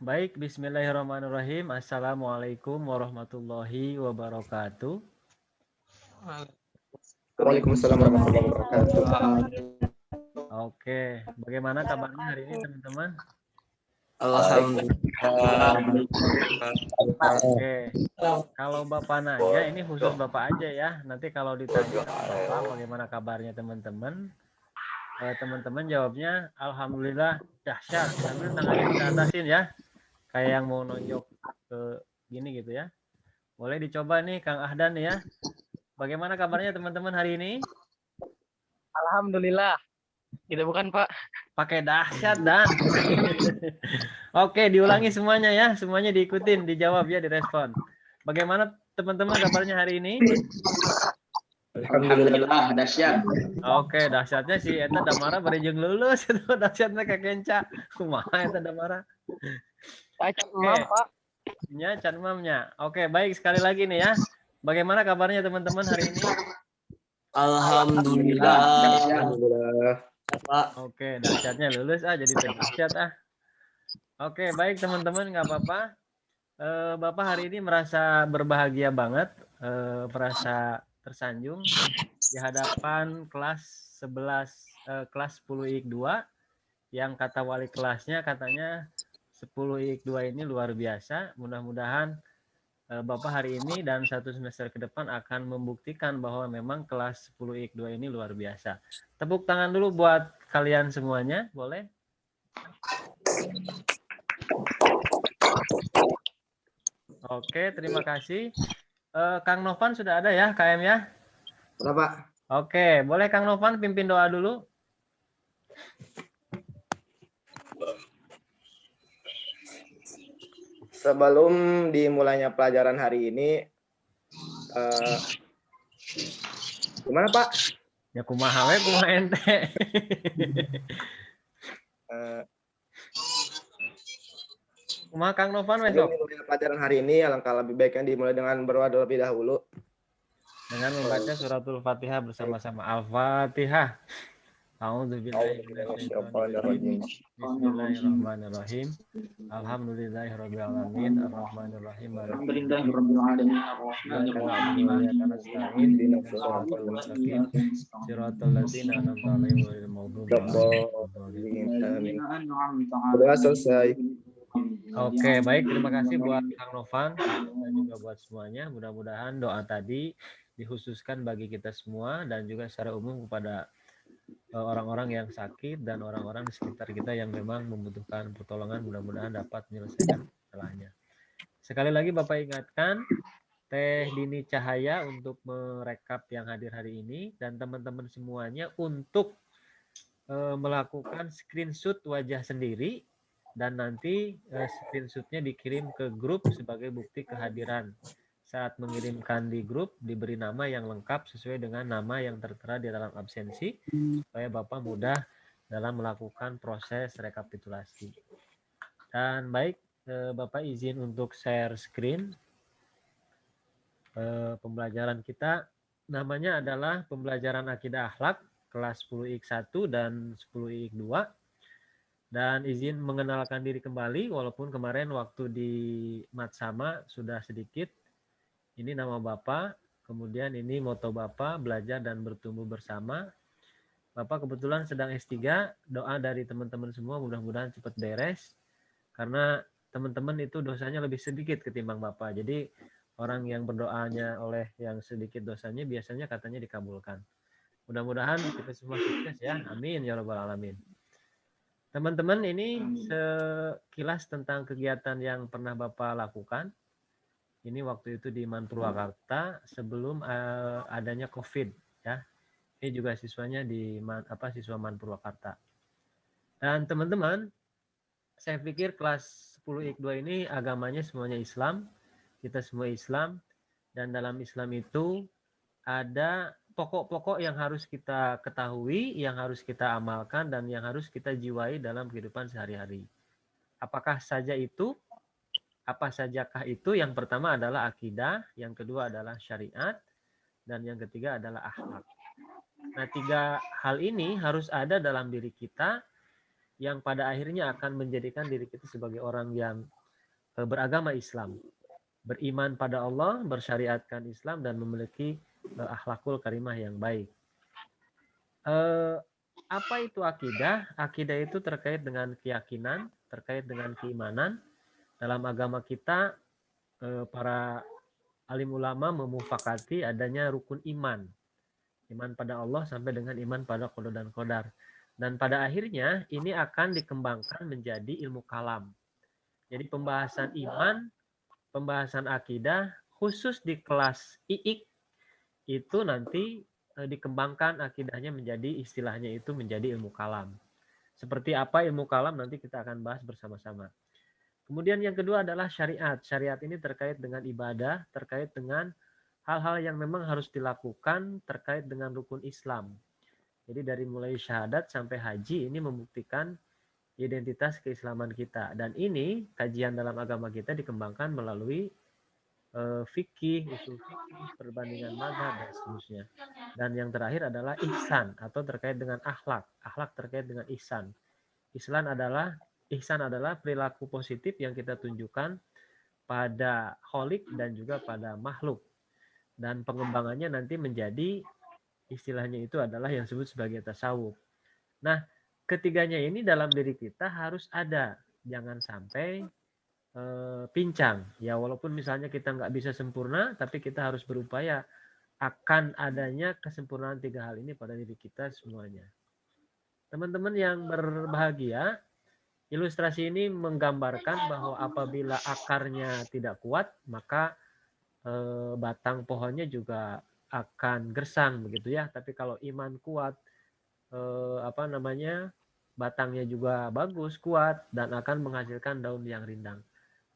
Baik, Bismillahirrahmanirrahim. Assalamualaikum warahmatullahi wabarakatuh. Waalaikumsalam warahmatullahi wabarakatuh. Oke, bagaimana kabarnya hari ini teman-teman? Alhamdulillah. Oke, kalau Bapak nanya, ini khusus Bapak aja ya. Nanti kalau ditanya sama Bapak bagaimana kabarnya teman-teman, teman-teman jawabnya Alhamdulillah dahsyat. Sambil tangannya ke atasin ya, kayak yang mau nonjok ke gini gitu ya. Boleh dicoba nih Kang Ahdan ya. Bagaimana kabarnya teman-teman hari ini? Alhamdulillah. Gitu bukan, Pak? Pakai dahsyat dan. Oke, diulangi semuanya ya. Semuanya diikutin, dijawab ya, direspon. Bagaimana teman-teman kabarnya hari ini? Alhamdulillah dahsyat. Oke, dahsyatnya si eta Damara berijeng lulus itu dahsyatnya kayak kenca. Kumaha eta Damara? Oke. Pak. Nya can mamnya. Oke, baik sekali lagi nih ya. Bagaimana kabarnya teman-teman hari ini? Alhamdulillah. Alhamdulillah. Oke, dahsyatnya lulus jadi dahsyat ah. Oke, baik teman-teman, nggak apa-apa. Bapak hari ini merasa berbahagia banget, merasa tersanjung di hadapan kelas 11, kelas 10 IK 2 yang kata wali kelasnya katanya 10 IK 2 ini luar biasa. Mudah-mudahan Bapak hari ini dan satu semester ke depan akan membuktikan bahwa memang kelas 10 IK 2 ini luar biasa. Tepuk tangan dulu buat kalian semuanya, boleh? Oke, terima kasih. Kang Novan sudah ada ya, KM ya? Sudah, Pak. Oke, boleh Kang Novan pimpin doa dulu? Sebelum dimulainya pelajaran hari ini, gimana Pak? Ya kumaha we kumaha ente. Kumaha Kang Novan besok? Sebelum pelajaran hari ini, alangkah lebih baiknya dimulai dengan berdoa terlebih dahulu. Dengan membaca suratul Fatihah bersama-sama. Al-Fatihah. A'udzubillahi Bismillahirrahmanirrahim. Alhamdulillahirabbil alamin, arrahmanir rahim, Alhamdulillahirabbil alamin, arrahmanir rahim, maliki yaumiddin, ihdinas siratal mustaqim, siratal ladzina an'amta 'alaihim ghairil maghdubi 'alaihim. Sudah selesai. Oke, baik. Terima kasih buat Kang Novan dan juga buat semuanya. Mudah-mudahan doa tadi dikhususkan bagi kita semua dan juga secara umum kepada orang-orang yang sakit dan orang-orang di sekitar kita yang memang membutuhkan pertolongan. Mudah-mudahan dapat menyelesaikan masalahnya. Sekali lagi Bapak ingatkan Teh Dini Cahaya untuk merekap yang hadir hari ini dan teman-teman semuanya untuk melakukan screenshot wajah sendiri dan nanti screenshotnya dikirim ke grup sebagai bukti kehadiran. Saat mengirimkan di grup diberi nama yang lengkap sesuai dengan nama yang tertera di dalam absensi supaya Bapak mudah dalam melakukan proses rekapitulasi. Dan baik, Bapak izin untuk share screen. Pembelajaran kita namanya adalah pembelajaran akidah akhlak kelas 10 IK 1 dan 10 IK 2. Dan izin mengenalkan diri kembali walaupun kemarin waktu di Matsama sudah sedikit. Ini nama Bapak, kemudian ini moto Bapak, belajar dan bertumbuh bersama. Bapak kebetulan sedang S3, doa dari teman-teman semua mudah-mudahan cepat beres. Karena teman-teman itu dosanya lebih sedikit ketimbang Bapak. Jadi orang yang berdoanya oleh yang sedikit dosanya biasanya katanya dikabulkan. Mudah-mudahan kita semua sukses ya. Amin ya rabbal alamin. Teman-teman ini sekilas tentang kegiatan yang pernah Bapak lakukan. Ini waktu itu di Man Purwakarta sebelum adanya COVID ya. Ini juga siswanya di siswa Man Purwakarta. Dan teman-teman, saya pikir kelas 10 IK 2 ini agamanya semuanya Islam. Kita semua Islam dan dalam Islam itu ada pokok-pokok yang harus kita ketahui, yang harus kita amalkan dan yang harus kita jiwai dalam kehidupan sehari-hari. Apakah saja itu? Apa sajakah itu? Yang pertama adalah akidah, yang kedua adalah syariat, dan yang ketiga adalah akhlak. Nah, tiga hal ini harus ada dalam diri kita yang pada akhirnya akan menjadikan diri kita sebagai orang yang beragama Islam, beriman pada Allah, bersyariatkan Islam, dan memiliki akhlakul karimah yang baik. Apa itu akidah? Akidah itu terkait dengan keyakinan, terkait dengan keimanan. Dalam agama kita, para alim ulama memufakati adanya rukun iman. Iman pada Allah sampai dengan iman pada qada dan qadar. Dan pada akhirnya ini akan dikembangkan menjadi ilmu kalam. Jadi pembahasan iman, pembahasan akidah, khusus di kelas IIK itu nanti dikembangkan akidahnya menjadi istilahnya itu menjadi ilmu kalam. Seperti apa ilmu kalam nanti kita akan bahas bersama-sama. Kemudian yang kedua adalah syariat. Syariat ini terkait dengan ibadah, terkait dengan hal-hal yang memang harus dilakukan terkait dengan rukun Islam. Jadi dari mulai syahadat sampai haji ini membuktikan identitas keislaman kita. Dan ini kajian dalam agama kita dikembangkan melalui fikih, usul fikih, perbandingan mazhab dan seterusnya. Dan yang terakhir adalah ihsan atau terkait dengan akhlak. Akhlak terkait dengan ihsan. Ihsan adalah perilaku positif yang kita tunjukkan pada kholik dan juga pada makhluk. Dan pengembangannya nanti menjadi istilahnya itu adalah yang disebut sebagai tasawuf. Nah, ketiganya ini dalam diri kita harus ada. Jangan sampai pincang. Ya, walaupun misalnya kita nggak bisa sempurna, tapi kita harus berupaya akan adanya kesempurnaan tiga hal ini pada diri kita semuanya. Teman-teman yang berbahagia, ilustrasi ini menggambarkan bahwa apabila akarnya tidak kuat, maka batang pohonnya juga akan gersang begitu ya. Tapi kalau iman kuat, batangnya juga bagus, kuat, dan akan menghasilkan daun yang rindang.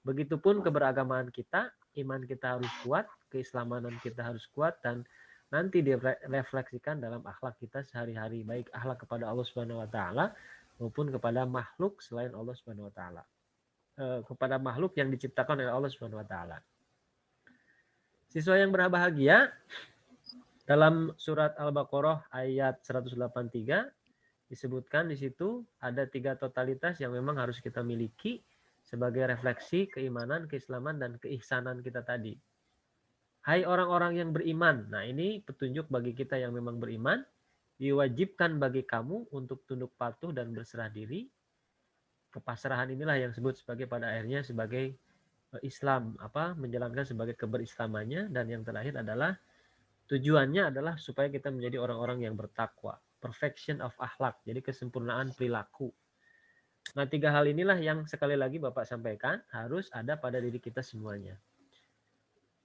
Begitupun keberagamaan kita, iman kita harus kuat, keislamanan kita harus kuat, dan nanti direfleksikan dalam akhlak kita sehari-hari, baik akhlak kepada Allah Subhanahu wa taala maupun kepada makhluk selain Allah Subhanahu wa taala. Kepada makhluk yang diciptakan oleh Allah Subhanahu wa taala. Siswa yang berbahagia, dalam surat Al-Baqarah ayat 183 disebutkan di situ ada 3 totalitas yang memang harus kita miliki sebagai refleksi keimanan, keislaman, dan keihsanan kita tadi. Hai orang-orang yang beriman. Nah, ini petunjuk bagi kita yang memang beriman. Diwajibkan bagi kamu untuk tunduk patuh dan berserah diri. Kepasrahan inilah yang disebut sebagai pada akhirnya sebagai Islam, menjalankan sebagai keberislamannya. Dan yang terakhir adalah tujuannya adalah supaya kita menjadi orang-orang yang bertakwa. Perfection of akhlak, jadi kesempurnaan perilaku. Nah, 3 hal inilah yang sekali lagi Bapak sampaikan harus ada pada diri kita semuanya.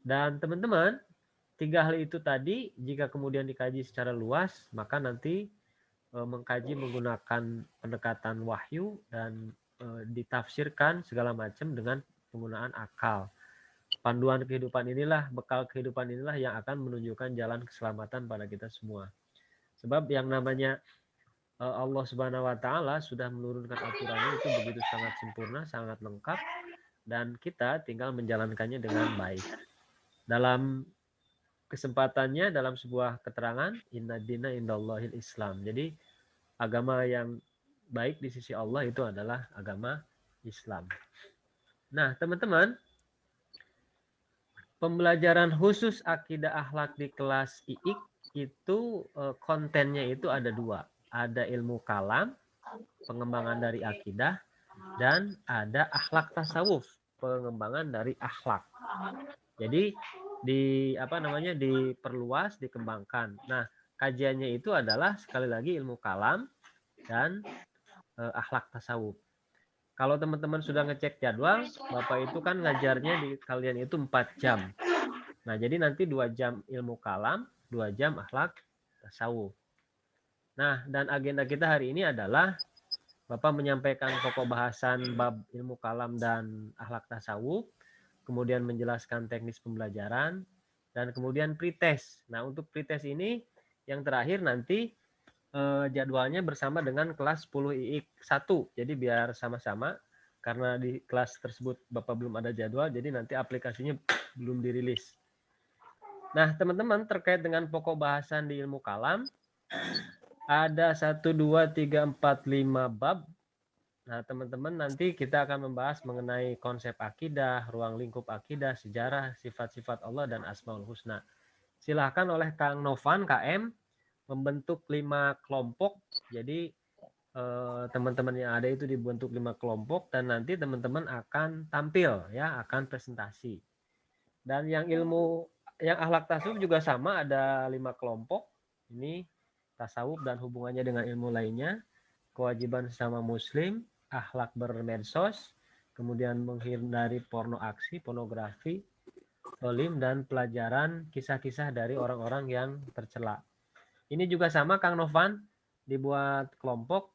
Dan teman-teman, 3 hal itu tadi jika kemudian dikaji secara luas, maka nanti mengkaji menggunakan pendekatan wahyu dan ditafsirkan segala macam dengan penggunaan akal. Panduan kehidupan inilah, bekal kehidupan inilah yang akan menunjukkan jalan keselamatan pada kita semua. Sebab yang namanya Allah Subhanahu wa taala sudah menurunkan aturannya itu begitu sangat sempurna, sangat lengkap, dan kita tinggal menjalankannya dengan baik. Dalam kesempatannya dalam sebuah keterangan, inna dina indallahil Islam. Jadi agama yang baik di sisi Allah itu adalah agama Islam. Nah, teman-teman, pembelajaran khusus akidah akhlak di kelas IIK itu kontennya itu ada 2. Ada ilmu kalam, pengembangan dari akidah, dan ada akhlak tasawuf, pengembangan dari akhlak. Jadi diperluas, dikembangkan. Nah, kajiannya itu adalah sekali lagi ilmu kalam dan akhlak tasawuf. Kalau teman-teman sudah ngecek jadwal, Bapak itu kan ngajarnya di kalian itu 4 jam. Nah, jadi nanti 2 jam ilmu kalam, 2 jam akhlak tasawuf. Nah, dan agenda kita hari ini adalah Bapak menyampaikan pokok bahasan bab ilmu kalam dan akhlak tasawuf, kemudian menjelaskan teknis pembelajaran, dan kemudian pretest. Nah, untuk pretest ini yang terakhir nanti jadwalnya bersama dengan kelas 10 IIK 1. Jadi biar sama-sama, karena di kelas tersebut Bapak belum ada jadwal, jadi nanti aplikasinya belum dirilis. Nah, teman-teman, terkait dengan pokok bahasan di ilmu kalam, ada 1, 2, 3, 4, 5 bab Nah, teman-teman nanti kita akan membahas mengenai konsep akidah, ruang lingkup akidah, sejarah, sifat-sifat Allah dan Asmaul Husna. Silahkan oleh Kang Novan, KM, membentuk 5 kelompok. Jadi teman-teman yang ada itu dibentuk 5 kelompok dan nanti teman-teman akan tampil ya, akan presentasi. Dan yang akhlak tasawuf juga sama, ada 5 kelompok. Ini tasawuf dan hubungannya dengan ilmu lainnya, kewajiban sesama muslim, akhlak bermedsos, kemudian menghindari porno aksi, pornografi, dolim, dan pelajaran kisah-kisah dari orang-orang yang tercela. Ini juga sama Kang Novan, dibuat kelompok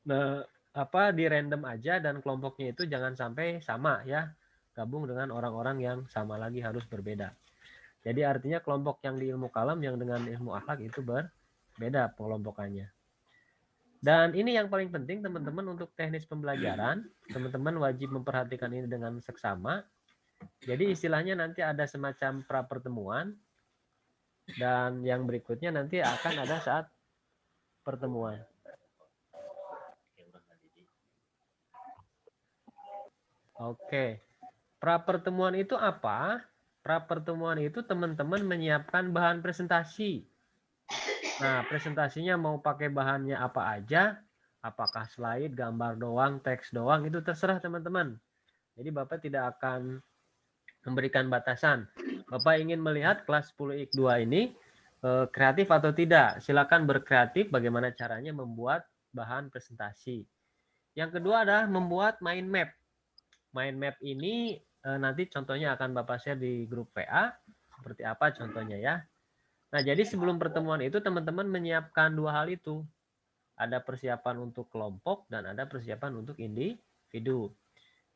di random aja dan kelompoknya itu jangan sampai sama ya, gabung dengan orang-orang yang sama lagi, harus berbeda. Jadi artinya kelompok yang di ilmu kalam yang dengan ilmu akhlak itu berbeda kelompokannya. Dan ini yang paling penting teman-teman untuk teknis pembelajaran, teman-teman wajib memperhatikan ini dengan seksama. Jadi istilahnya nanti ada semacam pra pertemuan dan yang berikutnya nanti akan ada saat pertemuan. Oke. Pra pertemuan itu apa? Pra pertemuan itu teman-teman menyiapkan bahan presentasi. Nah, presentasinya mau pakai bahannya apa aja, apakah slide, gambar doang, teks doang, itu terserah teman-teman. Jadi Bapak tidak akan memberikan batasan. Bapak ingin melihat kelas 10x2 ini kreatif atau tidak. Silakan berkreatif bagaimana caranya membuat bahan presentasi. Yang kedua adalah membuat mind map. Mind map ini nanti contohnya akan Bapak share di grup PA. Seperti apa contohnya ya. Nah, jadi sebelum pertemuan itu teman-teman menyiapkan 2 hal itu. Ada persiapan untuk kelompok dan ada persiapan untuk individu.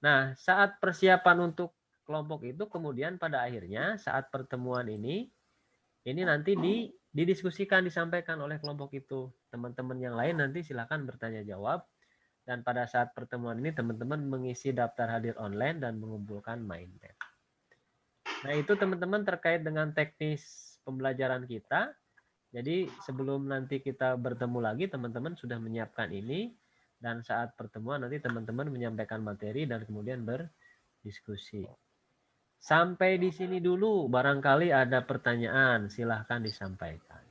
Nah, saat persiapan untuk kelompok itu kemudian pada akhirnya saat pertemuan ini nanti didiskusikan, disampaikan oleh kelompok itu. Teman-teman yang lain nanti silakan bertanya jawab. Dan pada saat pertemuan ini teman-teman mengisi daftar hadir online dan mengumpulkan mind map. Nah, itu teman-teman terkait dengan teknis pembelajaran kita. Jadi sebelum nanti kita bertemu lagi, teman-teman sudah menyiapkan ini. Dan saat pertemuan nanti teman-teman menyampaikan materi dan kemudian berdiskusi. Sampai di sini dulu, barangkali ada pertanyaan, silahkan disampaikan.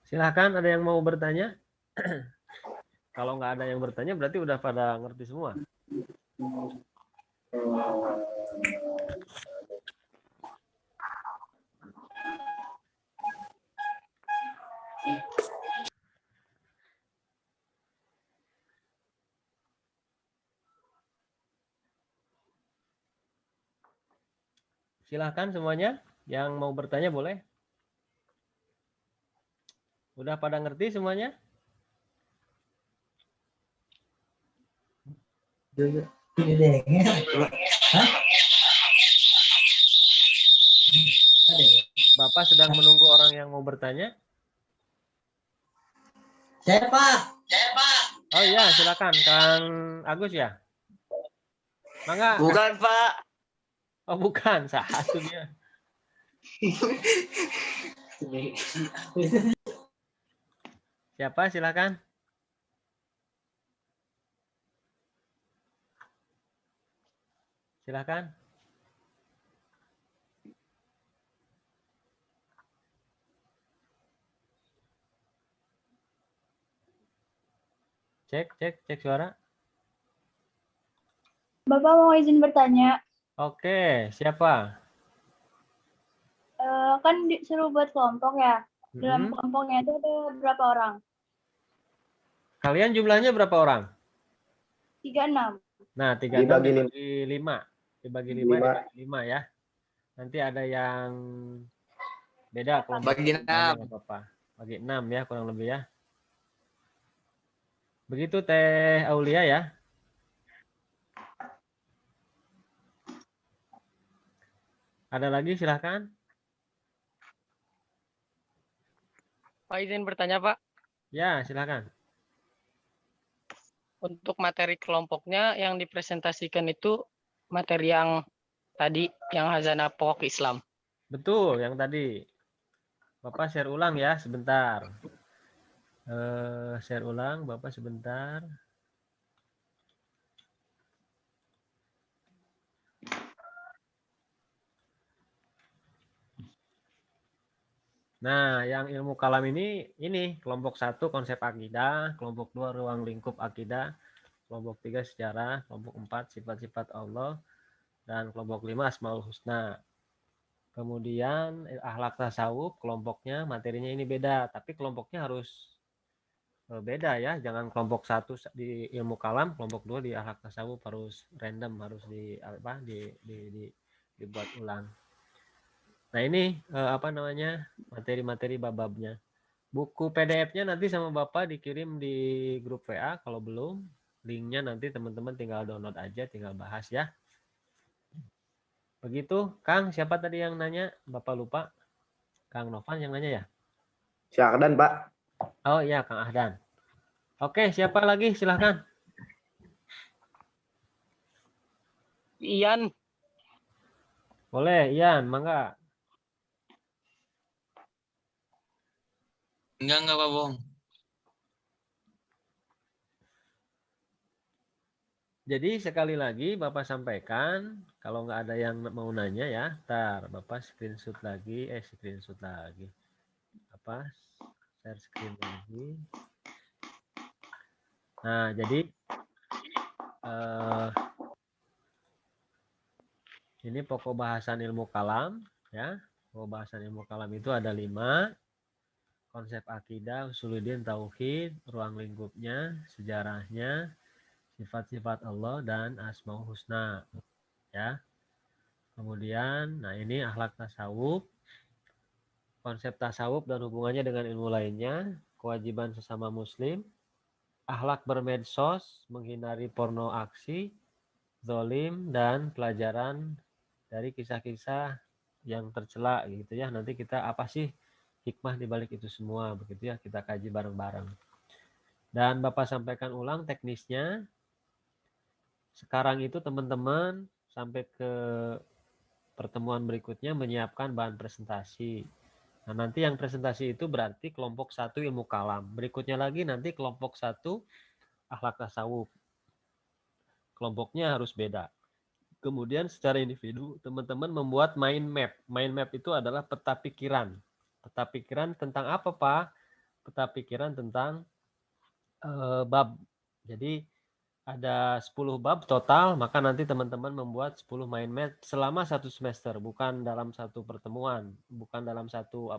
Silahkan, ada yang mau bertanya? Kalau nggak ada yang bertanya, berarti udah pada ngerti semua. Silahkan semuanya, yang mau bertanya boleh. Udah pada ngerti semuanya? Bapak sedang menunggu orang yang mau bertanya. Saya Pak. Oh iya, silakan Kang Agus ya. Mangga. Bukan, Pak. Oh bukan, satu dia. Siapa? Silakan. Silakan. Cek suara. Bapak mau izin bertanya. Oke, siapa? Kan disuruh buat kelompok ya. Dalam kelompoknya itu ada berapa orang? Kalian jumlahnya berapa orang? 36. Nah, 36 dibagi 5. Dibagi 5 ya. Nanti ada yang beda kelompok. Bagi 6. Bagi 6 ya kurang lebih ya. Begitu Teh Aulia ya. Ada lagi silahkan. Pak izin bertanya, Pak. Ya, silahkan. Untuk materi kelompoknya yang dipresentasikan itu materi yang Tadi yang hazanah pokok Islam. Betul, yang tadi. Bapak share ulang ya sebentar. Share ulang, Bapak sebentar. Nah, yang ilmu kalam ini kelompok 1 konsep akidah, kelompok 2 ruang lingkup akidah, kelompok 3 sejarah, kelompok 4 sifat-sifat Allah, dan kelompok 5 Asmaul Husna. Kemudian akhlak tasawuf, kelompoknya materinya ini beda, tapi kelompoknya harus beda ya, jangan kelompok 1 di ilmu kalam, kelompok 2 di akhlak tasawuf, harus random, harus dibuat ulang. Nah ini materi-materi bab-babnya. Buku PDF-nya nanti sama Bapak dikirim di grup WA. Kalau belum, linknya nanti teman-teman tinggal download aja, tinggal bahas ya. Begitu, Kang. Siapa tadi yang nanya? Bapak lupa. Kang Novan yang nanya ya? Syahdan, Pak. Oh iya, Kang Ahdan. Oke, siapa lagi? Silahkan. Ian, Boleh, Ian, mangga. Enggak Pak Bong. Jadi sekali lagi Bapak sampaikan, kalau nggak ada yang mau nanya ya, ntar Bapak screenshot lagi, share screen lagi. Nah, jadi ini pokok bahasan ilmu kalam ya. Pokok bahasan ilmu kalam itu ada 5. Konsep akidah, usuluddin, tauhid, ruang lingkupnya, sejarahnya, sifat-sifat Allah, dan asmaul husna ya. Kemudian nah ini akhlak tasawuf, konsep tasawuf dan hubungannya dengan ilmu lainnya, kewajiban sesama muslim, akhlak bermedsos, menghindari porno aksi, zolim, dan pelajaran dari kisah-kisah yang tercela gitu ya. Nanti kita apa sih hikmah di balik itu semua, begitu ya, kita kaji bareng-bareng. Dan Bapak sampaikan ulang teknisnya. Sekarang itu teman-teman sampai ke pertemuan berikutnya menyiapkan bahan presentasi. Nah, nanti yang presentasi itu berarti kelompok 1 ilmu kalam. Berikutnya lagi nanti kelompok 1 akhlak tasawuf. Kelompoknya harus beda. Kemudian secara individu teman-teman membuat mind map. Mind map itu adalah peta pikiran. Peta pikiran tentang apa, Pak? Peta pikiran tentang bab. Jadi ada 10 bab total, maka nanti teman-teman membuat 10 mind map selama 1 semester, bukan dalam satu pertemuan, bukan dalam satu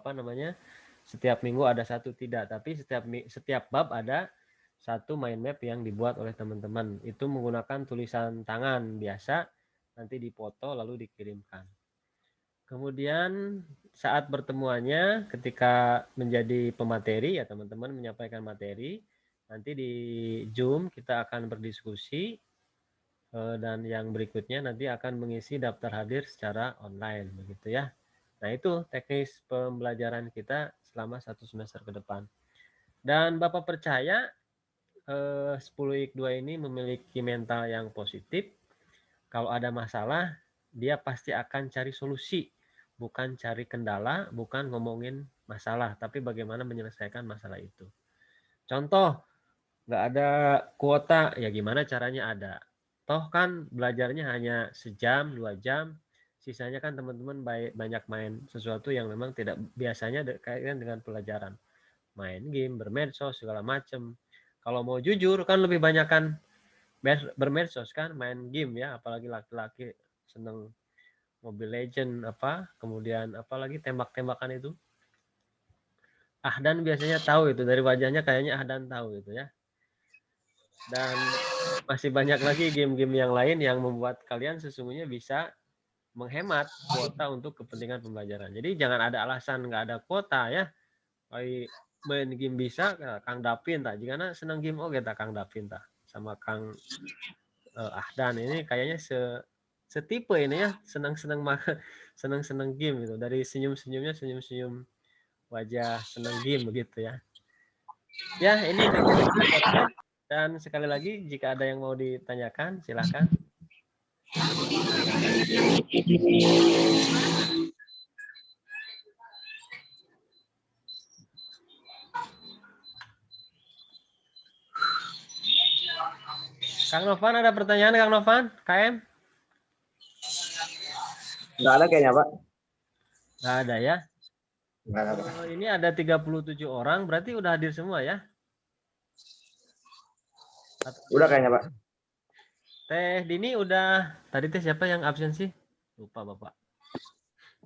setiap minggu ada satu, tidak, tapi setiap bab ada satu mind map yang dibuat oleh teman-teman. Itu menggunakan tulisan tangan biasa, nanti dipoto lalu dikirimkan. Kemudian saat pertemuannya ketika menjadi pemateri ya teman-teman menyampaikan materi, nanti di Zoom kita akan berdiskusi dan yang berikutnya nanti akan mengisi daftar hadir secara online begitu ya. Nah itu teknis pembelajaran kita selama 1 semester ke depan. Dan Bapak percaya 10x2 ini memiliki mental yang positif. Kalau ada masalah dia pasti akan cari solusi. Bukan cari kendala, bukan ngomongin masalah, tapi bagaimana menyelesaikan masalah itu. Contoh, nggak ada kuota, ya gimana caranya ada. Toh kan belajarnya hanya sejam, 2 jam, sisanya kan teman-teman banyak main sesuatu yang memang tidak biasanya kaitan dengan pelajaran. Main game, bermedsos, segala macam. Kalau mau jujur kan lebih banyak kan bermedsos kan, main game ya, apalagi laki-laki seneng Mobile Legend kemudian apalagi tembak-tembakan itu. Ahdan biasanya tahu itu, dari wajahnya kayaknya Ahdan tahu itu ya. Dan masih banyak lagi game-game yang lain yang membuat kalian sesungguhnya bisa menghemat kuota untuk kepentingan pembelajaran. Jadi jangan ada alasan nggak ada kuota ya. Main game bisa, Kang Dapin tak. Jika senang game kita Kang Dapin tak. Sama Kang Ahdan ini kayaknya setipe ini ya, senang game gitu. Dari senyum-senyumnya senyum-senyum wajah senang game begitu ya. Ya, ini dan sekali lagi jika ada yang mau ditanyakan silahkan. Kang Novan ada pertanyaan Kang Novan? KM? Nggak ada kayaknya, Pak. Nggak ada ya? Nggak ada, Pak. Ini ada 37 orang, berarti udah hadir semua ya? Udah kayaknya, Pak. Teh Dini udah, tadi teh siapa yang absen sih? Lupa Bapak.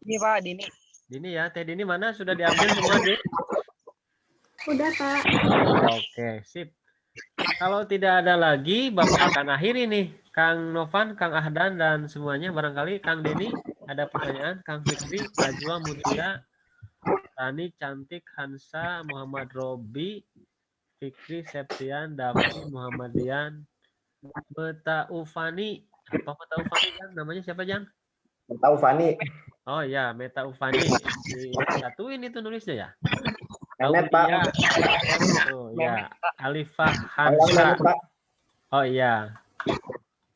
Ini Pak, Dini. Dini ya, Teh Dini mana? Sudah diambil semua, Dini? Udah, Pak. Oke, sip. Kalau tidak ada lagi, Bapak akan akhiri nih. Kang Novan, Kang Ahdan, dan semuanya. Barangkali Kang Deni ada pertanyaan. Kang Fikri, Najwa, Mutia, Tani, Cantik, Hansa, Muhammad Robi, Fikri, Septian, Davi, Muhammadian, Meta Ufani. Apa Meta Ufani, Jang? Namanya siapa, Jang? Tahu Fani. Oh ya, Meta Ufani. Disatuin itu nulisnya ya? Emet, Pak. Aulia. Oh ya, Alifah Orang Hansa. Emet, Pak. Oh iya.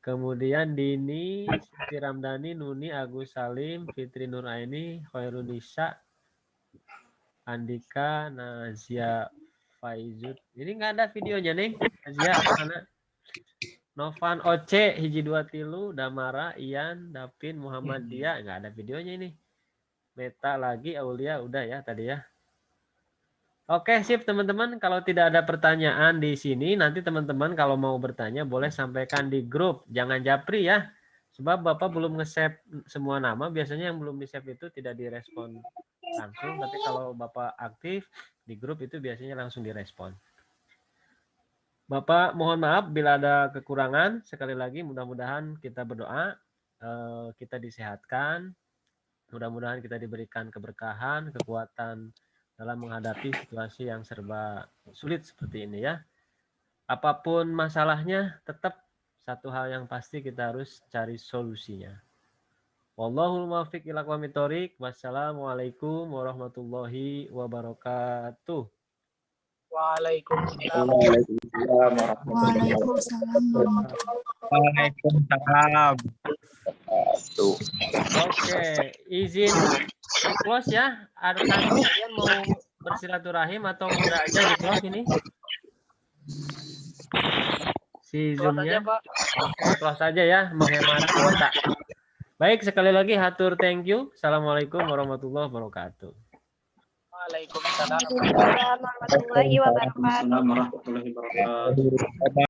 Kemudian Dini, Siti Ramdhani, Nuni, Agus Salim, Fitri Nuraini, Khairunisa, Andika, Nazia Faizud. Ini nggak ada videonya nih. Nazia mana? Novan Oce, hiji dua tilu, Damara, Ian, Dapin, Muhammad Dia, nggak ada videonya ini. Meta lagi, Aulia udah ya tadi ya. Oke, sip teman-teman. Kalau tidak ada pertanyaan di sini, nanti teman-teman kalau mau bertanya boleh sampaikan di grup. Jangan japri ya. Sebab Bapak belum nge-save semua nama. Biasanya yang belum di-save itu tidak direspon langsung. Tapi kalau Bapak aktif di grup itu biasanya langsung direspon. Bapak mohon maaf bila ada kekurangan. Sekali lagi mudah-mudahan kita berdoa. Kita disehatkan. Mudah-mudahan kita diberikan keberkahan, kekuatan dalam menghadapi situasi yang serba sulit seperti ini ya. Apapun masalahnya, tetap satu hal yang pasti kita harus cari solusinya. Wallahul muwaffiq ila aqwamit thoriq. Wassalamualaikum warahmatullahi wabarakatuh. Waalaikumsalam. Waalaikumsalam. Oke, izin close ya. Ada kalian mau bersilaturahim atau udah aja di close ini? Si Zoom-nya. Oke, close aja ya, menghemat kuota. Baik, sekali lagi hatur thank you. Assalamualaikum warahmatullahi wabarakatuh. Waalaikumsalam. Waalaikumsalam warahmatullahi wabarakatuh. Waalaikumsalam warahmatullahi wabarakatuh.